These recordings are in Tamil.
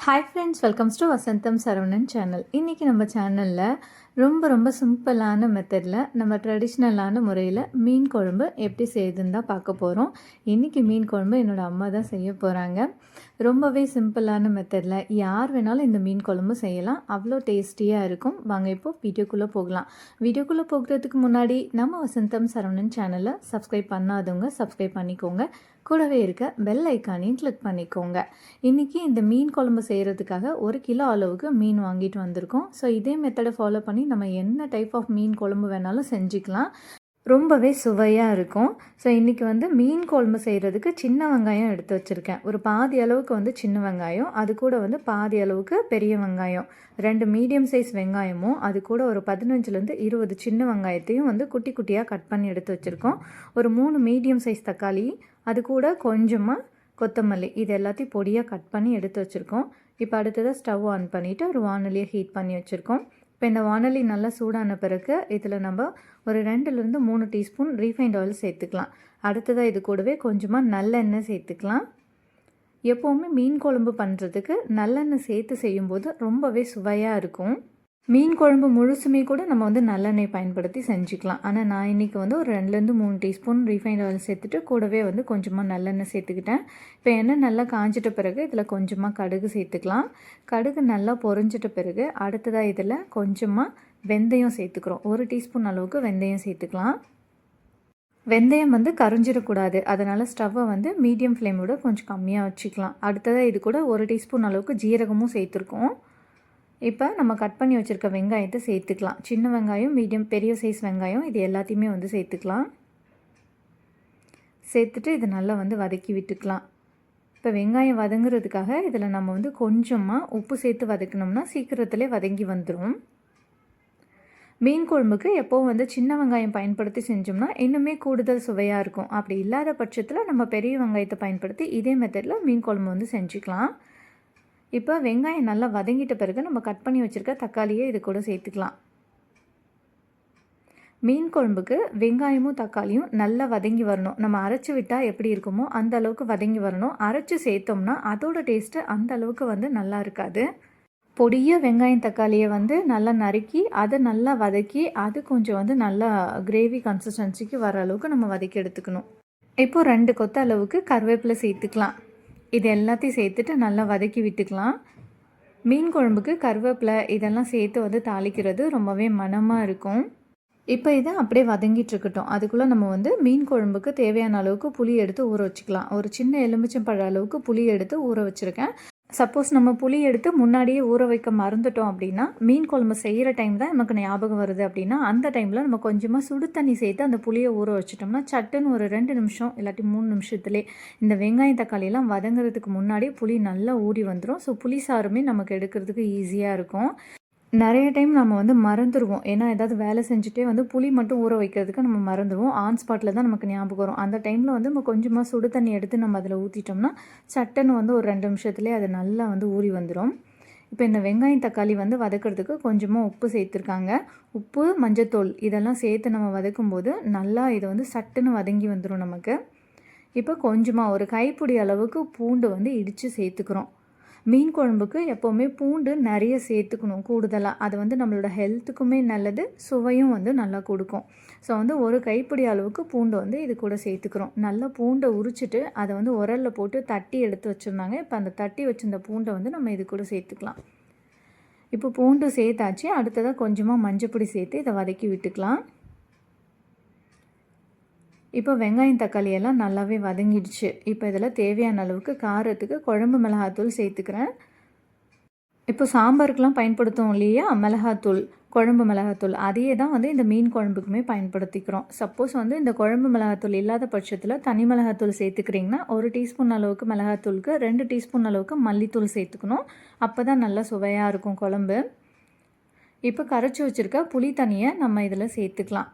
Hi friends, welcomes to Vasantham Saravanan channel. இன்றைக்கி நம்ம சேனலில் ரொம்ப சிம்பிளான மெத்தடில் நம்ம ட்ரெடிஷ்னலான முறையில் மீன் குழம்பு எப்படி செய்யுதுன்னு தான் பார்க்க போகிறோம். இன்றைக்கி மீன் குழம்பு என்னோடய அம்மா தான் செய்ய போகிறாங்க. ரொம்பவே சிம்பிளான மெத்தடில் யார் வேணாலும் இந்த மீன் குழம்பு செய்யலாம். அவ்வளோ டேஸ்டியாக இருக்கும். வாங்க இப்போது வீடியோக்குள்ளே போகலாம். வீடியோக்குள்ளே போகிறதுக்கு முன்னாடி நம்ம வசந்தம் சரவணன் சேனலை சப்ஸ்கிரைப் பண்ணாதவங்க சப்ஸ்கிரைப் பண்ணிக்கோங்க. கூடவே இருக்க பெல் ஐக்கானையும் கிளிக் பண்ணிக்கோங்க. இன்றைக்கி இந்த மீன் குழம்பு செய்கிறதுக்காக 1 கிலோ அளவுக்கு மீன் வாங்கிட்டு வந்திருக்கோம். ஸோ இதே மெத்தடை ஃபாலோ பண்ணி நம்ம என்ன டைப் ஆஃப் மீன் குழம்பு வேணாலும் செஞ்சுக்கலாம். ரொம்பவே சுவையாக இருக்கும். ஸோ இன்றைக்கி மீன் குழம்பு செய்கிறதுக்கு சின்ன வெங்காயம் எடுத்து வச்சுருக்கேன். ஒரு பாதி அளவுக்கு சின்ன வெங்காயம், அது கூட பாதி அளவுக்கு பெரிய வெங்காயம், 2 மீடியம் சைஸ் வெங்காயமும், அது கூட ஒரு 15லேருந்து 20 சின்ன வெங்காயத்தையும் குட்டி குட்டியாக கட் பண்ணி எடுத்து வச்சுருக்கோம். ஒரு 3 மீடியம் சைஸ் தக்காளி, அது கூட கொஞ்சமாக கொத்தமல்லி, இது எல்லாத்தையும் பொடியாக கட் பண்ணி எடுத்து வச்சுருக்கோம். இப்போ அடுத்ததாக ஸ்டவ் ஆன் பண்ணிவிட்டு ஒரு வானலியை ஹீட் பண்ணி வச்சுருக்கோம். இப்போ இந்த வானலி நல்லா சூடான பிறகு இதில் நம்ம ஒரு 2லேருந்து 3 டீஸ்பூன் ரீஃபைண்ட் ஆயில் சேர்த்துக்கலாம். அடுத்ததாக இது கூடவே கொஞ்சமாக நல்லெண்ணெய் சேர்த்துக்கலாம். எப்போவுமே மீன் குழம்பு பண்ணுறதுக்கு நல்லெண்ணெய் சேர்த்து செய்யும்போது ரொம்பவே சுவையாக இருக்கும். மீன் குழம்பு முழுசுமே கூட நம்ம நல்லெண்ணெய் பயன்படுத்தி செஞ்சுக்கலாம். ஆனால் நான் இன்றைக்கி ஒரு 2லேருந்து 3 டீஸ்பூன் ரீஃபைண்ட் ஆயில் சேர்த்துட்டு கூடவே கொஞ்சமாக நல்லெண்ணெய் சேர்த்துக்கிட்டேன். இப்போ எண்ணெய் நல்லா காஞ்சிட்ட பிறகு இதில் கொஞ்சமாக கடுகு சேர்த்துக்கலாம். கடுகு நல்லா பொரிஞ்சிட்ட பிறகு அடுத்ததாக இதில் கொஞ்சமாக வெந்தயம் சேர்த்துக்கிறோம். 1 டீஸ்பூன் அளவுக்கு வெந்தயம் சேர்த்துக்கலாம். வெந்தயம் கரிஞ்சிடக்கூடாது, அதனால் ஸ்டவ்வை மீடியம் ஃப்ளேமோட கொஞ்சம் கம்மியாக வச்சுக்கலாம். அடுத்ததாக இது கூட 1 டீஸ்பூன் அளவுக்கு ஜீரகமும் சேர்த்துருக்கோம். இப்போ நம்ம கட் பண்ணி வச்சுருக்க வெங்காயத்தை சேர்த்துக்கலாம். சின்ன வெங்காயம், மீடியம் பெரிய சைஸ் வெங்காயம், இது எல்லாத்தையுமே சேர்த்துக்கலாம். சேர்த்துட்டு இதை நல்லா வதக்கி விட்டுக்கலாம். இப்போ வெங்காயம் வதங்குறதுக்காக இதில் நம்ம கொஞ்சமாக உப்பு சேர்த்து வதக்கினோம்னா சீக்கிரத்திலே வதங்கி வந்துடும். மீன் குழம்புக்கு எப்போவும் சின்ன வெங்காயம் பயன்படுத்தி செஞ்சோம்னா இன்னுமே கூடுதல் சுவையாக இருக்கும். அப்படி இல்லாத பட்சத்தில் நம்ம பெரிய வெங்காயத்தை பயன்படுத்தி இதே மெத்தடில் மீன் குழம்பு செஞ்சுக்கலாம். இப்போ வெங்காயம் நல்லா வதங்கிட்ட பிறகு நம்ம கட் பண்ணி வச்சுருக்க தக்காளியை இது கூட சேர்த்துக்கலாம். மீன் குழம்புக்கு வெங்காயமும் தக்காளியும் நல்லா வதங்கி வரணும். நம்ம அரைச்சி விட்டால் எப்படி இருக்குமோ அந்த அளவுக்கு வதங்கி வரணும். அரைச்சி சேர்த்தோம்னா அதோட டேஸ்ட்டு அந்த அளவுக்கு நல்லா இருக்காது. பொடியாக வெங்காயம் தக்காளியை நல்லா நறுக்கி அதை நல்லா வதக்கி அது கொஞ்சம் நல்லா கிரேவி கன்சிஸ்டன்சிக்கு வர அளவுக்கு நம்ம வதக்கி எடுத்துக்கணும். இப்போது 2 கொத்த அளவுக்கு கருவேப்பிலை சேர்த்துக்கலாம். இது எல்லாத்தையும் சேர்த்துட்டு நல்லா வதக்கி விட்டுக்கலாம். மீன் குழம்புக்கு கருவேப்பிலை இதெல்லாம் சேர்த்து தாளிக்கிறது ரொம்பவே மணமாக இருக்கும். இப்போ இதை அப்படியே வதங்கிட்டுருக்கட்டும். அதுக்குள்ளே நம்ம மீன் குழம்புக்கு தேவையான அளவுக்கு புளி எடுத்து ஊற வச்சுக்கலாம். ஒரு சின்ன எலுமிச்சம்பழ அளவுக்கு புளி எடுத்து ஊற வச்சுருக்கேன். சப்போஸ் நம்ம புளி எடுத்து முன்னாடியே ஊற வைக்க மறந்துட்டோம் அப்படின்னா, மீன் குழம்பு செய்கிற டைம் தான் நமக்கு ஞாபகம் வருது அப்படின்னா, அந்த டைமில் நம்ம கொஞ்சமாக சுடு தண்ணி சேர்த்து அந்த புளியை ஊற வச்சிட்டோம்னா சட்டுன்னு ஒரு 2 நிமிஷம் இல்லாட்டி 3 நிமிஷத்துலேயே இந்த வெங்காயம் தக்காளியெல்லாம் வதங்குறதுக்கு முன்னாடி புளி நல்லா ஊறி வந்துடும். ஸோ புளி சாறுமே நமக்கு எடுக்கிறதுக்கு ஈஸியாக இருக்கும். நிறைய டைம் நம்ம மறந்துடுவோம். ஏன்னா ஏதாவது வேலை செஞ்சுட்டே புளி மட்டும் ஊற வைக்கிறதுக்கு நம்ம மறந்துடுவோம். ஆன் ஸ்பாட்டில் தான் நமக்கு ஞாபகம் வரும். அந்த டைமில் நம்ம கொஞ்சமாக சுடு தண்ணி எடுத்து நம்ம அதில் ஊற்றிட்டோம்னா சட்டுன்னு ஒரு 2 நிமிஷத்துலேயே அது நல்லா ஊறி வந்துடும். இப்போ இந்த வெங்காயம் தக்காளி வதக்கிறதுக்கு கொஞ்சமாக உப்பு சேர்த்துருக்காங்க. உப்பு, மஞ்சத்தூள் இதெல்லாம் சேர்த்து நம்ம வதக்கும்போது நல்லா இது சட்டுன்னு வதங்கி வந்துடும் நமக்கு. இப்போ கொஞ்சமாக ஒரு கைப்பிடி அளவுக்கு பூண்டு இடித்து சேர்த்துக்கிறோம். மீன் குழம்புக்கு எப்போவுமே பூண்டு நிறைய சேர்த்துக்கணும் கூடுதலாக. அது நம்மளோட ஹெல்த்துக்குமே நல்லது, சுவையும் நல்லா கொடுக்கும். ஸோ ஒரு கைப்பிடி அளவுக்கு பூண்டு இது கூட சேர்த்துக்கிறோம். நல்லா பூண்டை உரிச்சிட்டு அதை உரலில் போட்டு தட்டி எடுத்து வச்சுருந்தாங்க. இப்போ அந்த தட்டி வச்சுருந்த பூண்டை நம்ம இது கூட சேர்த்துக்கலாம். இப்போ பூண்டு சேர்த்தாச்சு. அடுத்ததாக கொஞ்சமாக மஞ்சப்பொடி சேர்த்து இதை வதக்கி விட்டுக்கலாம். இப்போ வெங்காயம் தக்காளி எல்லாம் நல்லாவே வதங்கிடுச்சு. இப்போ இதில் தேவையான அளவுக்கு காரத்துக்கு குழம்பு மிளகாத்தூள் சேர்த்துக்கிறேன். இப்போ சாம்பாருக்கெலாம் பயன்படுத்தும் இல்லையா மிளகாத்தூள், குழம்பு மிளகாத்தூள், அதையே தான் இந்த மீன் குழம்புக்குமே பயன்படுத்திக்கிறோம். சப்போஸ் இந்த குழம்பு மிளகாத்தூள் இல்லாத பட்சத்தில் தனி மிளகாத்தூள் சேர்த்துக்கிறீங்கன்னா 1 டீஸ்பூன் அளவுக்கு மிளகாத்தூளுக்கு 2 டீஸ்பூன் அளவுக்கு மல்லித்தூள் சேர்த்துக்கணும். அப்போ தான் நல்லா சுவையாக இருக்கும் குழம்பு. இப்போ கரைச்சி வச்சுருக்க புளி தண்ணியை நம்ம இதில் சேர்த்துக்கலாம்.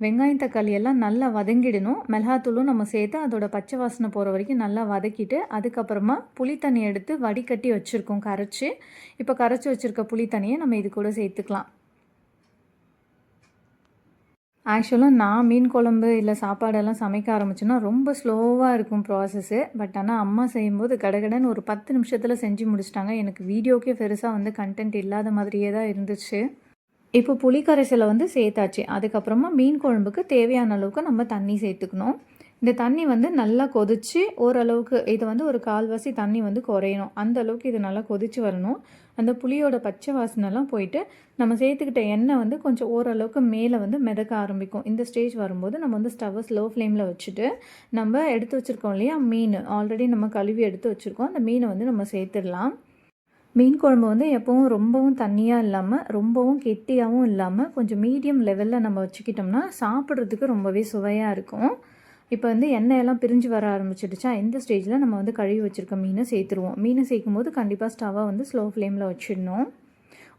வெங்காயம் தக்காளி எல்லாம் நல்லா வதங்கிடணும். மிளகாத்தூளும் நம்ம சேர்த்து அதோட பச்சை வாசனை போகிற வரைக்கும் நல்லா வதக்கிட்டு அதுக்கப்புறமா புளி தண்ணி எடுத்து வடிகட்டி வச்சுருக்கோம் கரைச்சி. இப்போ கரைச்சி வச்சுருக்க புளி தண்ணியை நம்ம இது கூட சேர்த்துக்கலாம். ஆக்சுவலாக நான் மீன் குழம்பு இல்லை சாப்பாடெல்லாம் சமைக்க ஆரம்பிச்சேன்னா ரொம்ப ஸ்லோவாக இருக்கும் ப்ராசஸ்ஸு. பட் ஆனால் அம்மா செய்யும்போது கடகடன்னு ஒரு 10 நிமிஷத்தில் செஞ்சு முடிச்சிட்டாங்க. எனக்கு வீடியோக்கே பெருசாக வந்து கண்டென்ட் இல்லாத மாதிரியே தான் இருந்துச்சு. இப்போ புளி கரைசலை வந்து சேர்த்தாச்சு. அதுக்கப்புறமா மீன் குழம்புக்கு தேவையான அளவுக்கு நம்ம தண்ணி சேர்த்துக்கணும். இந்த தண்ணி வந்து நல்லா கொதித்து ஓரளவுக்கு இது வந்து ஒரு கால்வாசி தண்ணி வந்து குறையணும். அந்த அளவுக்கு இது நல்லா கொதித்து வரணும். அந்த புளியோட பச்சை வாசனைலாம் போயிட்டு நம்ம சேர்த்துக்கிட்ட எண்ணெய் வந்து கொஞ்சம் ஓரளவுக்கு மேலே வந்து மிதக்க ஆரம்பிக்கும். இந்த ஸ்டேஜ் வரும்போது நம்ம வந்து ஸ்டவ்வை ஸ்லோ ஃப்ளேமில் வச்சுட்டு நம்ம எடுத்து வச்சுருக்கோம் இல்லையா மீன், ஆல்ரெடி நம்ம கழுவி எடுத்து வச்சுருக்கோம். அந்த மீனை வந்து நம்ம சேர்த்துடலாம். மீன் குழம்பு வந்து எப்போவும் ரொம்பவும் தண்ணியாக இல்லாமல் ரொம்பவும் கெட்டியாகவும் இல்லாமல் கொஞ்சம் மீடியம் லெவலில் நம்ம வச்சுக்கிட்டோம்னா சாப்பிட்றதுக்கு ரொம்பவே சுவையாக இருக்கும். இப்போ வந்து எண்ணெயெல்லாம் பிரிஞ்சு வர ஆரம்பிச்சிடுச்சா, இந்த ஸ்டேஜில் நம்ம வந்து கழுவி வச்சுருக்க மீனை சேர்த்துருவோம். மீனை சேர்க்கும் போது கண்டிப்பாக ஸ்டவ்வை வந்து ஸ்லோ ஃப்ளேமில் வச்சிடணும்.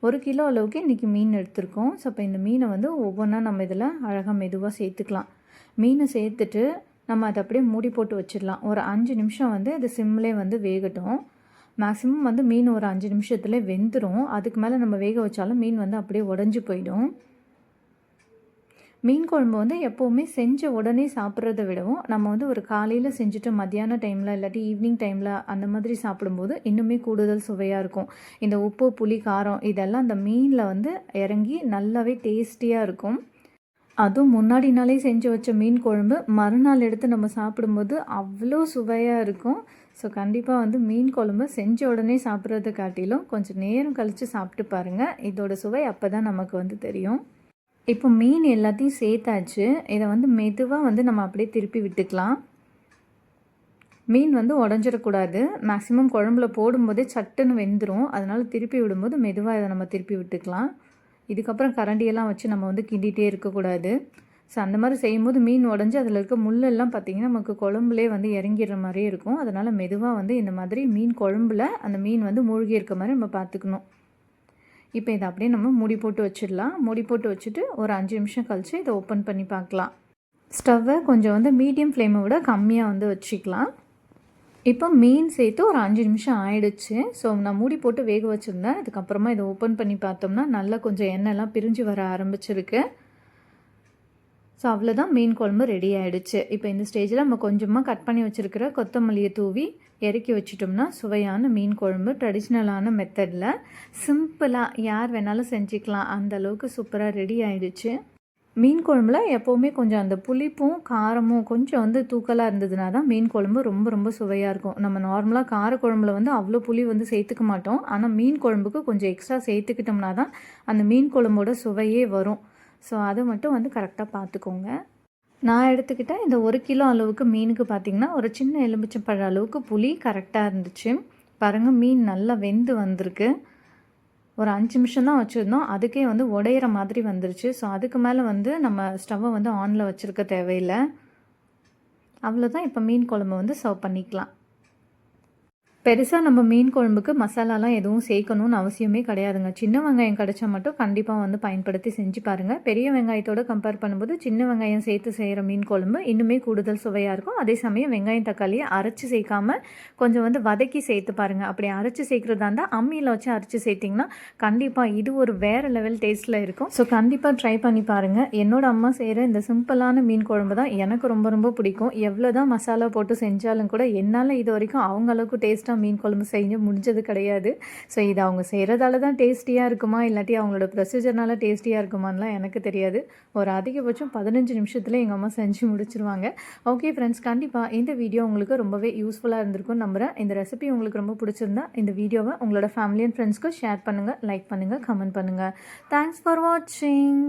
1 கிலோ அளவுக்கு இன்றைக்கி மீன் எடுத்திருக்கோம். ஸோ அப்போ இந்த மீனை வந்து ஒவ்வொன்றா நம்ம இதில் அழகாக மெதுவாக சேர்த்துக்கலாம். மீனை சேர்த்துட்டு நம்ம அதை அப்படியே மூடி போட்டு வச்சிடலாம். ஒரு 5 நிமிஷம் வந்து இது சிம்லேயே வந்து வேகட்டும். மேக்ஸிமம் வந்து மீன் ஒரு 5 நிமிஷத்துலேயே வெந்துடும். அதுக்கு மேலே நம்ம வேக வச்சாலும் மீன் வந்து அப்படியே உடஞ்சி போயிடும். மீன் குழம்பு வந்து எப்போவுமே செஞ்ச உடனே சாப்பிட்றத விடவும் நம்ம வந்து ஒரு காலையில் செஞ்சுட்டு மத்தியான டைமில் இல்லாட்டி ஈவினிங் டைமில் அந்த மாதிரி சாப்பிடும்போது இன்னுமே கூடுதல் சுவையாக இருக்கும். இந்த உப்பு, புளி, காரம் இதெல்லாம் அந்த மீனில் வந்து இறங்கி நல்லாவே டேஸ்டியாக இருக்கும். அதுவும் முன்னாடி நாளே செஞ்சு வச்ச மீன் குழம்பு மறுநாள் எடுத்து நம்ம சாப்பிடும்போது அவ்வளோ சுவையாக இருக்கும். ஸோ கண்டிப்பாக வந்து மீன் குழம்பு செஞ்ச உடனே சாப்பிட்றத காட்டிலும் கொஞ்சம் நேரம் கழித்து சாப்பிட்டு பாருங்கள். இதோட சுவை அப்போ தான் நமக்கு வந்து தெரியும். இப்போ மீன் எல்லாத்தையும் சேர்த்தாச்சு. இதை வந்து மெதுவாக வந்து நம்ம அப்படியே திருப்பி விட்டுக்கலாம். மீன் வந்து உடஞ்சிடக்கூடாது. மேக்ஸிமம் குழம்புல போடும்போதே சட்டுன்னு வெந்துடும். அதனால் திருப்பி விடும்போது மெதுவாக இதை நம்ம திருப்பி விட்டுக்கலாம். இதுக்கப்புறம் கரண்டியெல்லாம் வச்சு நம்ம வந்து கிண்டிகிட்டே இருக்கக்கூடாது. ஸோ அந்த மாதிரி செய்யும்போது மீன் உடஞ்சி அதில் இருக்க முள்ளெல்லாம் பார்த்திங்கன்னா நமக்கு குழம்புலே வந்து இறங்கிடுற மாதிரியே இருக்கும். அதனால் மெதுவாக வந்து இந்த மாதிரி மீன் குழம்புல அந்த மீன் வந்து மூழ்கி இருக்க மாதிரி நம்ம பார்த்துக்கணும். இப்போ இதை அப்படியே நம்ம மூடி போட்டு வச்சிடலாம். மூடி போட்டு வச்சுட்டு ஒரு 5 நிமிஷம் கழித்து இதை ஓப்பன் பண்ணி பார்க்கலாம். ஸ்டவ்வை கொஞ்சம் வந்து மீடியம் ஃப்ளேமை விட கம்மியாக வந்து வச்சுக்கலாம். இப்போ மீன் சேர்த்து ஒரு 5 நிமிஷம் ஆயிடுச்சு. ஸோ நான் மூடி போட்டு வேக வச்சுருந்தேன். அதுக்கப்புறமா இதை ஓப்பன் பண்ணி பார்த்தோம்னா நல்லா கொஞ்சம் எண்ணெய்லாம் பிரிஞ்சு வர ஆரம்பிச்சிருக்கு. ஸோ அவ்வளோதான், மீன் குழம்பு ரெடி ஆகிடுச்சு. இப்போ இந்த ஸ்டேஜில் நம்ம கொஞ்சமாக கட் பண்ணி வச்சுருக்கிற கொத்தமல்லியை தூவி இறக்கி வச்சிட்டோம்னா சுவையான மீன் குழம்பு ட்ரெடிஷ்னலான மெத்தடில் சிம்பிளாக யார் வேணாலும் செஞ்சுக்கலாம். அந்த அளவுக்கு சூப்பராக ரெடி ஆகிடுச்சு. மீன் குழம்புல எப்போவுமே கொஞ்சம் அந்த புளிப்பும் காரமும் கொஞ்சம் வந்து தூக்கலாக இருந்ததுனா தான் மீன் குழம்பு ரொம்ப ரொம்ப சுவையாக இருக்கும். நம்ம நார்மலாக கார குழம்புல வந்து அவ்வளோ புளி வந்து சேர்த்துக்க மாட்டோம். ஆனால் மீன் குழம்புக்கு கொஞ்சம் எக்ஸ்ட்ரா சேர்த்துக்கிட்டோம்னா தான் அந்த மீன் குழம்போட சுவையே வரும். ஸோ அதை மட்டும் வந்து கரெக்டாக பார்த்துக்கோங்க. நான் எடுத்துக்கிட்டேன் இந்த 1 கிலோ அளவுக்கு மீனுக்கு பார்த்திங்கன்னா ஒரு சின்ன எலுமிச்சம்பழ அளவுக்கு புளி கரெக்டாக இருந்துச்சு. பாருங்கள், மீன் நல்லா வெந்து வந்திருக்கு. ஒரு 5 நிமிஷம் தான் வச்சுருந்தோம், அதுக்கே வந்து உடையிற மாதிரி வந்துருச்சு. ஸோ அதுக்கு மேலே வந்து நம்ம ஸ்டவ்வை வந்து ஆனில் வச்சுருக்க தேவையில்லை. அவ்வளோதான். இப்போ மீன் குழம்பு வந்து சர்வ் பண்ணிக்கலாம். பெருசாக நம்ம மீன் குழம்புக்கு மசாலாலாம் எதுவும் சேர்க்கணும்னு அவசியமே கிடையாதுங்க. சின்ன வெங்காயம் கிடச்சா மட்டும் கண்டிப்பாக வந்து பயன்படுத்தி செஞ்சு பாருங்கள். பெரிய வெங்காயத்தோடு கம்பேர் பண்ணும்போது சின்ன வெங்காயம் சேர்த்து செய்கிற மீன் குழம்பு இன்னுமே கூடுதல் சுவையாக இருக்கும். அதே சமயம் வெங்காயம் தக்காளியை அரைச்சி சேர்க்காமல் கொஞ்சம் வந்து வதக்கி சேர்த்து பாருங்கள். அப்படி அரைச்சி சேர்க்குறதா இருந்தால் அம்மியில் வச்சு அரைச்சி சேர்த்திங்கன்னா கண்டிப்பாக இது ஒரு வேறு லெவல் டேஸ்ட்டில் இருக்கும். ஸோ கண்டிப்பாக ட்ரை பண்ணி பாருங்கள். என்னோட அம்மா செய்கிற இந்த சிம்பிளான மீன் குழம்பு தான் எனக்கு ரொம்ப ரொம்ப பிடிக்கும். எவ்வளோ தான் மசாலா போட்டு செஞ்சாலும் கூட என்னால் இது வரைக்கும் அவங்க அளவுக்கு டேஸ்ட்டாக மீன் குழம்பு செய்ய முடிஞ்சது கிடையாது. ஸோ இது அவங்க செய்கிறதால தான் டேஸ்டியாக இருக்குமா இல்லாட்டி அவங்களோட ப்ரொசீஜர்னால டேஸ்டியாக இருக்குமான்லாம் எனக்கு தெரியாது. ஒரு அதிகபட்சம் 15 நிமிஷத்தில் எங்கள் அம்மா செஞ்சு முடிச்சிருவாங்க. ஓகே ஃப்ரெண்ட்ஸ், கண்டிப்பாக இந்த வீடியோ உங்களுக்கு ரொம்பவே யூஸ்ஃபுல்லாக இருந்திருக்கும்னு நம்புகிறேன். இந்த ரெசிபி உங்களுக்கு ரொம்ப பிடிச்சிருந்தா இந்த வீடியோவை உங்களோட ஃபேமிலி அண்ட் ஃப்ரெண்ட்ஸ்க்கு ஷேர் பண்ணுங்கள், லைக் பண்ணுங்கள், கமெண்ட் பண்ணுங்கள். தேங்க்ஸ் ஃபார் வாட்சிங்.